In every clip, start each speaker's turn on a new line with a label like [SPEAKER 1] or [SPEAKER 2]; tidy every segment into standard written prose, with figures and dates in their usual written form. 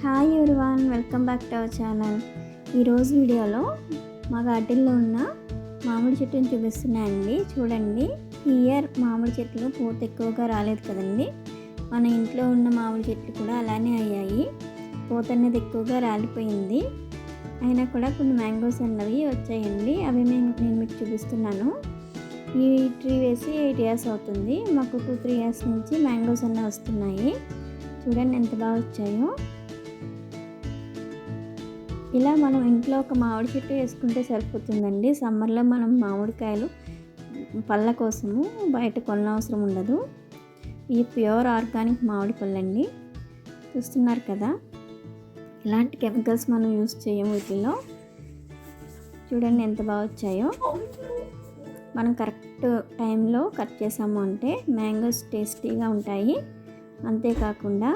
[SPEAKER 1] Hi everyone, welcome back to our channel. ఈరోజు వీడియోలో మా గార్డెన్లో ఉన్న మామిడి చెట్టుని చూపిస్తున్నాయండి. చూడండి, ఈ ఇయర్ మామిడి చెట్లు పూత ఎక్కువగా రాలేదు కదండి. మన ఇంట్లో ఉన్న మామిడి చెట్లు కూడా అలానే అయ్యాయి. పూత అనేది ఎక్కువగా రాలిపోయింది. అయినా కూడా కొన్ని మ్యాంగోస్ అన్నవి వచ్చాయండి. అవి నేను మీకు చూపిస్తున్నాను. ఈ ట్రీ వేసి 8 years అవుతుంది. మాకు 2-3 years నుంచి మ్యాంగోస్ అన్నీ వస్తున్నాయి. చూడండి ఎంత బాగా వచ్చాయో. ఇలా మనం ఇంట్లో ఒక మామిడి చెట్టు వేసుకుంటే సరిపోతుందండి. సమ్మర్లో మనం మామిడికాయలు పళ్ళ కోసము బయట కొనవసరం ఉండదు. ఈ ప్యూర్ ఆర్గానిక్ మామిడి పళ్ళండి. చూస్తున్నారు కదా, ఇలాంటి కెమికల్స్ మనం యూస్ చేయము వీటిలో. చూడండి ఎంత బాగా వచ్చాయో. మనం కరెక్ట్ టైంలో కట్ చేసాము అంటే మ్యాంగోస్ టేస్టీగా ఉంటాయి. అంతేకాకుండా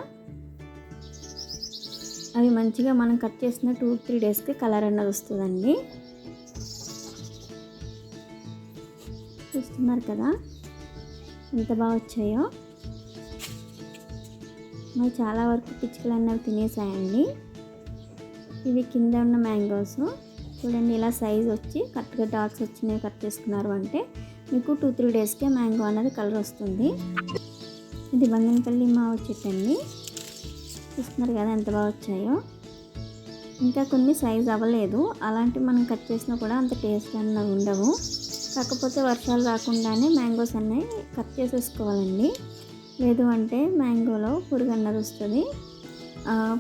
[SPEAKER 1] అవి మంచిగా మనం కట్ చేసిన 2-3 daysకి కలర్ అన్నది వస్తుందండి. చూస్తున్నారు కదా ఎంత బాగా వచ్చాయో. మరి చాలా వరకు పిచ్చుకలు అన్నవి తినేసాయండి. ఇవి కింద ఉన్న మ్యాంగోస్ చూడండి, ఇలా సైజ్ వచ్చి కరెక్ట్గా డాట్స్ వచ్చినవి కట్ చేసుకున్నారు అంటే మీకు 2-3 daysకే మ్యాంగో అనేది కలర్ వస్తుంది. ఇది బంగినపల్లి మామిడి చెట్టు అండి. చూస్తున్నారు కదా ఎంత బాగా వచ్చాయో. ఇంకా కొన్ని సైజ్ అవ్వలేదు, అలాంటివి మనం కట్ చేసినా కూడా అంత టేస్ట్ అన్నవి ఉండవు. కాకపోతే వర్షాలు రాకుండానే మ్యాంగోస్ అన్నీ కట్ చేసేసుకోవాలండి. లేదు అంటే మ్యాంగోలో పురుగు అన్నది వస్తుంది.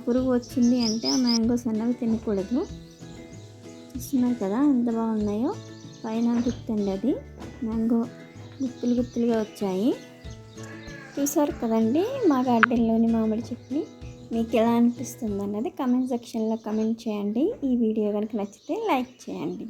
[SPEAKER 1] పురుగు వచ్చింది అంటే ఆ మ్యాంగోస్ అన్నవి తినకూడదు. చూస్తున్నారు కదా ఎంత బాగున్నాయో. పైన గుత్తండి, అది మ్యాంగో గుత్తులు గుత్తులుగా వచ్చాయి. చూసారు కదండి మా గార్డెన్లోని మామిడి చెట్టుని. మీకు ఎలా అనిపిస్తుంది అన్నది కమెంట్ సెక్షన్లో కమెంట్ చేయండి. ఈ వీడియో కనుక నచ్చితే లైక్ చేయండి.